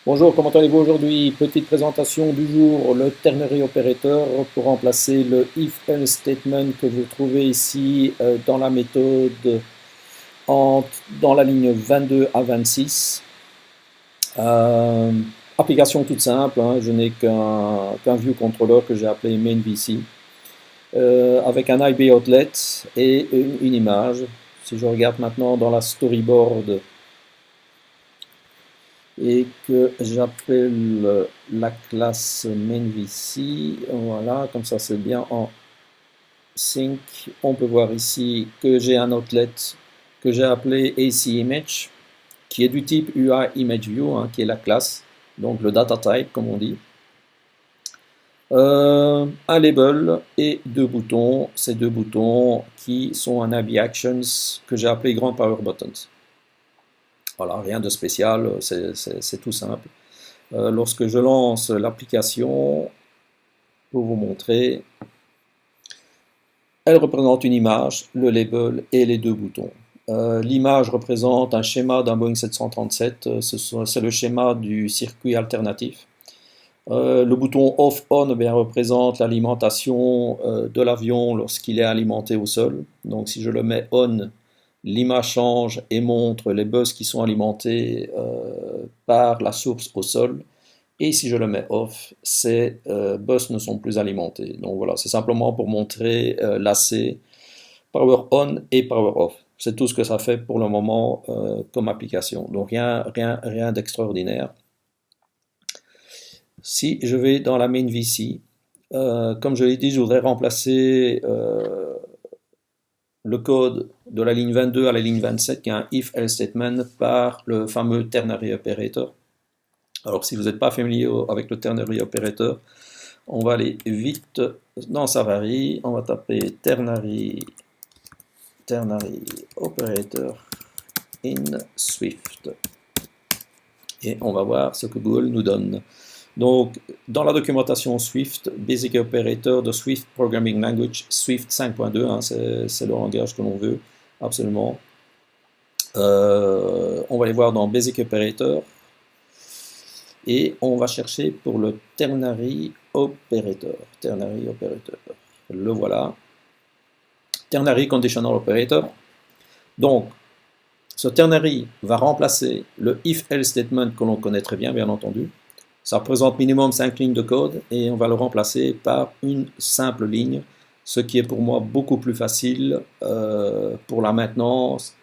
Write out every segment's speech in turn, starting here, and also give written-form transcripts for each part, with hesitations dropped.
Bonjour, comment allez-vous aujourd'hui? Petite présentation du jour, le ternary operator pour remplacer le if-else statement que vous trouvez ici dans la méthode dans la ligne 22 à 26. Euh, Application toute simple, hein, je n'ai qu'un view controller que j'ai appelé main-vc avec un IB outlet et une image. Si je regarde maintenant dans la storyboard et que j'appelle la classe mainVC, voilà, comme ça c'est bien en sync. On peut voir ici que j'ai un outlet que j'ai appelé ACImage, qui est du type UIMageView, hein, qui est la classe, donc le data type comme on dit. Un label et deux boutons, ces deux boutons qui sont un ABI Actions que j'ai appelé Grand Power Buttons. Voilà, rien de spécial, c'est tout simple. Lorsque je lance l'application, pour vous montrer, elle représente une image, le label et les deux boutons. L'image représente un schéma d'un Boeing 737, c'est le schéma du circuit alternatif. Le bouton off-on représente l'alimentation de l'avion lorsqu'il est alimenté au sol. Donc si je le mets on, l'image change et montre les bus qui sont alimentés par la source au sol. Et si je le mets off, ces bus ne sont plus alimentés. Donc voilà, c'est simplement pour montrer l'AC, power on et power off. C'est tout ce que ça fait pour le moment comme application. Donc rien d'extraordinaire. Si je vais dans la main VC, comme je l'ai dit, je voudrais remplacer le code de la ligne 22 à la ligne 27, qui est un if-else statement, par le fameux ternary operator. Alors si vous n'êtes pas familier avec le ternary operator, on va aller vite dans Savary, on va taper ternary operator in Swift et on va voir ce que Google nous donne. Donc, dans la documentation Swift, Basic Operator de Swift Programming Language, Swift 5.2, hein, c'est le langage que l'on veut, absolument. On va aller voir dans Basic Operator, et on va chercher pour le ternary operator. Ternary operator. Le voilà. Ternary conditional operator. Donc, ce ternary va remplacer le if-else statement que l'on connaît très bien, bien entendu. Ça représente minimum 5 lignes de code et on va le remplacer par une simple ligne, ce qui est pour moi beaucoup plus facile pour la maintenance,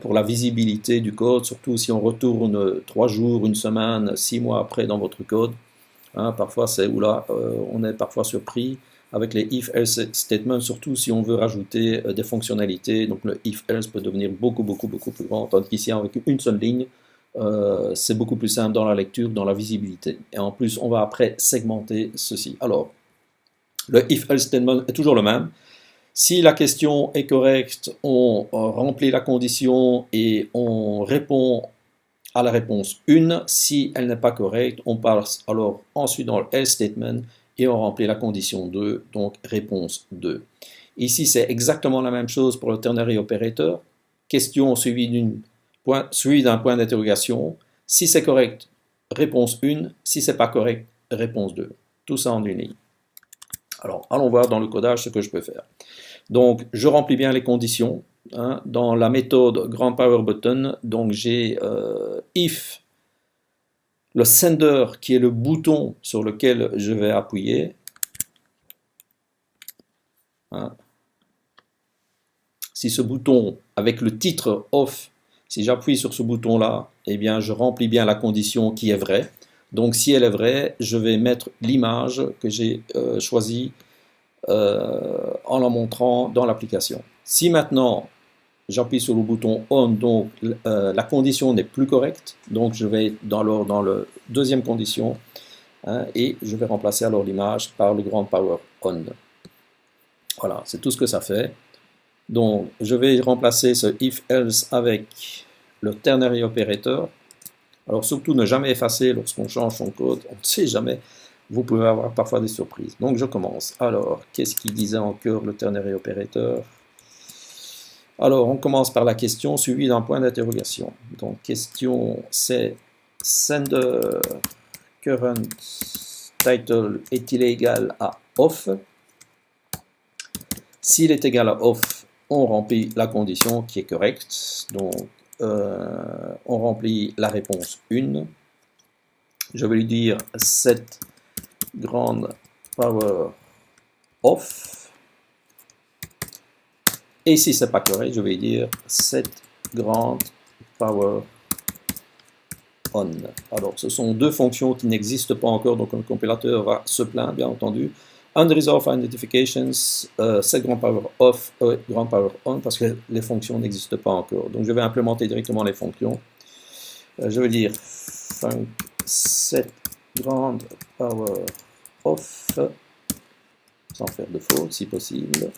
pour la visibilité du code, surtout si on retourne 3 jours, une semaine, 6 mois après dans votre code. Hein, parfois c'est où là on est parfois surpris avec les if-else statements, surtout si on veut rajouter des fonctionnalités. Donc le if-else peut devenir beaucoup plus grand, tandis qu'ici avec une seule ligne, c'est beaucoup plus simple dans la lecture, dans la visibilité. Et en plus, on va après segmenter ceci. Alors, le if-else statement est toujours le même. Si la question est correcte, on remplit la condition et on répond à la réponse 1. Si elle n'est pas correcte, on passe alors ensuite dans le else statement et on remplit la condition 2, donc réponse 2. Ici, c'est exactement la même chose pour le ternary operator. Question suivie d'un point d'interrogation. Si c'est correct, réponse 1. Si c'est pas correct, réponse 2. Tout ça en une ligne. Alors, allons voir dans le codage ce que je peux faire. Donc, je remplis bien les conditions. Hein, dans la méthode grand power button, donc j'ai if le sender qui est le bouton sur lequel je vais appuyer. Hein, si ce bouton avec le titre off, si j'appuie sur ce bouton là, eh bien je remplis bien la condition qui est vraie. Donc si elle est vraie, je vais mettre l'image que j'ai choisie en la montrant dans l'application. Si maintenant j'appuie sur le bouton on, donc la condition n'est plus correcte, donc je vais dans la deuxième condition, hein, et je vais remplacer alors l'image par le grand power on. Voilà, c'est tout ce que ça fait. Donc je vais remplacer ce if else avec le ternary operator. Alors surtout ne jamais effacer lorsqu'on change son code, on ne sait jamais, vous pouvez avoir parfois des surprises. Donc je commence. Alors, qu'est-ce qu'il disait encore le ternary operator? Alors, on commence par la question suivie d'un point d'interrogation. Donc, question, c'est sender current title est-il égal à off? S'il est égal à off, on remplit la condition qui est correcte. Donc, on remplit la réponse 1. Je vais lui dire set grand power off. Et si ce n'est pas correct, je vais dire set grand power on. Alors, ce sont deux fonctions qui n'existent pas encore, donc le compilateur va se plaindre, bien entendu. Unresolved identifications, set grand power off, grand power on, parce que les fonctions n'existent pas encore. Donc, je vais implémenter directement les fonctions. Je vais dire func set grand power off, sans faire de faute si possible.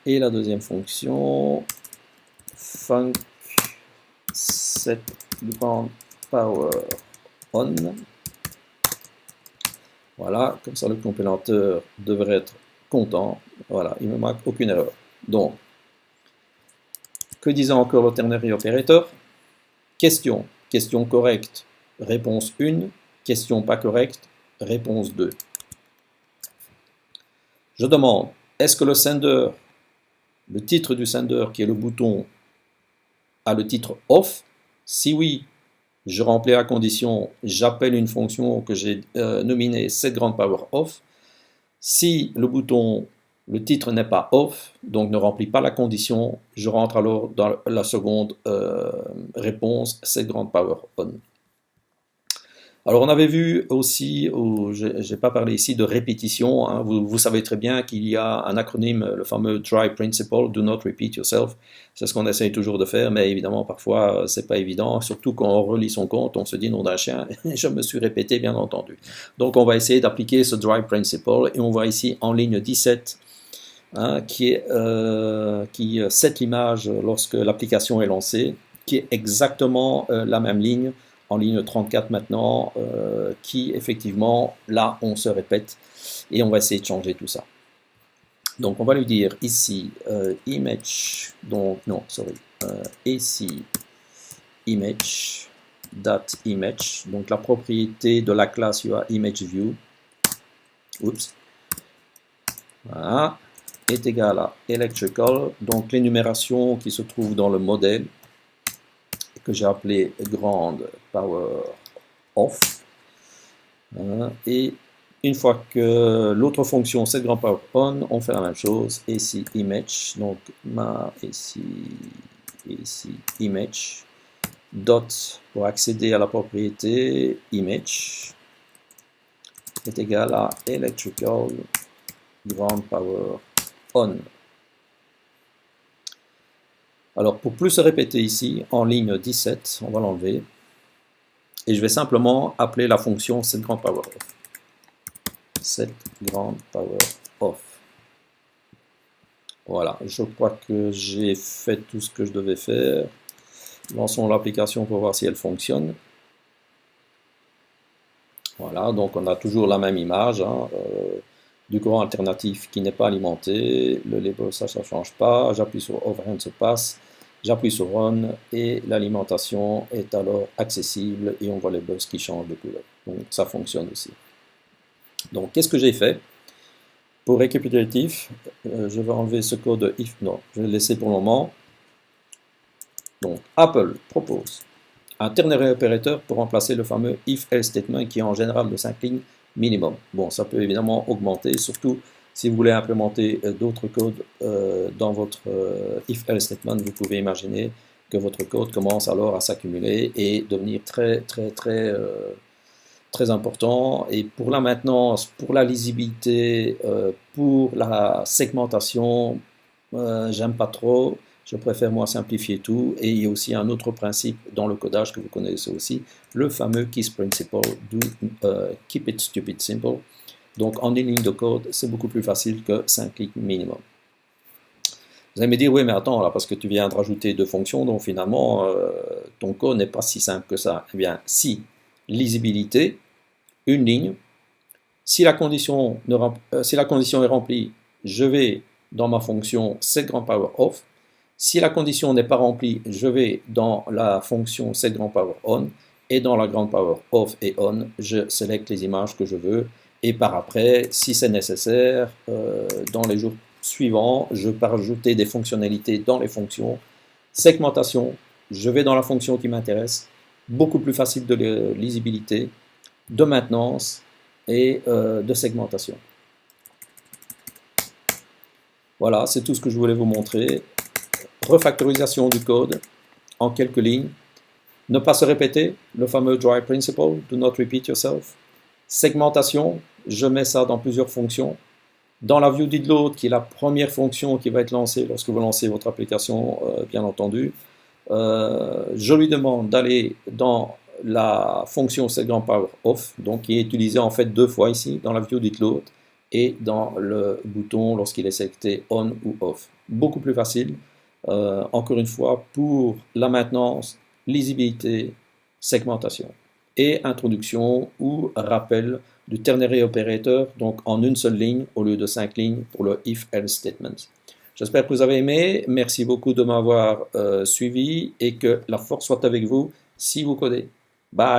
Et la deuxième fonction, func set grand power on. Voilà, comme ça le compilateur devrait être content. Voilà, il ne me marque aucune erreur. Donc, que disait encore le ternary operator? Question. Question correcte, réponse 1. Question pas correcte, réponse 2. Je demande, est-ce que le sender, le titre du sender qui est le bouton, a le titre off? Si oui, je remplis la condition, j'appelle une fonction que j'ai nominée setGrandPowerOff. Si le bouton, le titre n'est pas off, donc ne remplit pas la condition, je rentre alors dans la seconde réponse setGrandPowerOn. Alors on avait vu aussi, je n'ai pas parlé ici de répétition, hein, vous savez très bien qu'il y a un acronyme, le fameux DRY Principle, Do Not Repeat Yourself, c'est ce qu'on essaye toujours de faire, mais évidemment parfois c'est pas évident, surtout quand on relit son compte, on se dit nom d'un chien, je me suis répété bien entendu. Donc on va essayer d'appliquer ce DRY Principle, et on voit ici en ligne 17, hein, qui set l'image lorsque l'application est lancée, qui est exactement la même ligne, en ligne 34 maintenant, qui effectivement, là, on se répète, et on va essayer de changer tout ça. Donc, on va lui dire ici, image, donc, non, sorry, ici, image, dot image, donc la propriété de la classe UImageView, oups, voilà, est égale à electrical, donc l'énumération qui se trouve dans le modèle, que j'ai appelé grand power off, et une fois que l'autre fonction c'est grand power on, on fait la même chose, ici image, donc ici image dot pour accéder à la propriété image est égal à electrical grand power on. Alors, pour plus se répéter ici, en ligne 17, on va l'enlever, et je vais simplement appeler la fonction setGrandPowerOff. setGrandPowerOff. Voilà, je crois que j'ai fait tout ce que je devais faire. Lançons l'application pour voir si elle fonctionne. Voilà, donc on a toujours la même image, hein, du courant alternatif qui n'est pas alimenté, le label ça ne change pas, j'appuie sur Overrun se passe, j'appuie sur Run et l'alimentation est alors accessible et on voit les bus qui changent de couleur. Donc ça fonctionne aussi. Donc qu'est-ce que j'ai fait? Pour récapitulatif, je vais enlever ce code if, non, je vais le laisser pour le moment. Donc Apple propose un ternary operator pour remplacer le fameux if-else statement qui est en général de 5 lignes minimum. Bon, ça peut évidemment augmenter, surtout si vous voulez implémenter d'autres codes dans votre if-else statement, vous pouvez imaginer que votre code commence alors à s'accumuler et devenir très important. Et pour la maintenance, pour la lisibilité, pour la segmentation, j'aime pas trop. Je préfère moi simplifier tout, et il y a aussi un autre principe dans le codage que vous connaissez aussi, le fameux KISS Principle, Keep it stupid simple. Donc en une ligne de code, c'est beaucoup plus facile que 5 lignes minimum. Vous allez me dire, oui mais attends, là, parce que tu viens de rajouter 2 fonctions, donc finalement ton code n'est pas si simple que ça. Eh bien si, lisibilité, une ligne, si la condition est remplie, je vais dans ma fonction setGrandPowerOff. Si la condition n'est pas remplie, je vais dans la fonction setGrandPowerOn. Et dans la grande power off et on, je sélecte les images que je veux. Et par après, si c'est nécessaire, dans les jours suivants, je peux rajouter des fonctionnalités dans les fonctions. Segmentation, je vais dans la fonction qui m'intéresse. Beaucoup plus facile de lisibilité, de maintenance et de segmentation. Voilà, c'est tout ce que je voulais vous montrer. Refactorisation du code en quelques lignes. Ne pas se répéter, le fameux dry principle, do not repeat yourself. Segmentation, je mets ça dans plusieurs fonctions. Dans la view did load, qui est la première fonction qui va être lancée lorsque vous lancez votre application, bien entendu, je lui demande d'aller dans la fonction setGrandPowerOff, donc qui est utilisée en fait deux fois ici, dans la view did load et dans le bouton lorsqu'il est sélecté on ou off. Beaucoup plus facile, encore une fois, pour la maintenance, lisibilité, segmentation et introduction ou rappel du ternary operator, donc en une seule ligne au lieu de 5 lignes pour le if-else statement. J'espère que vous avez aimé, merci beaucoup de m'avoir suivi et que la force soit avec vous si vous codez. Bye!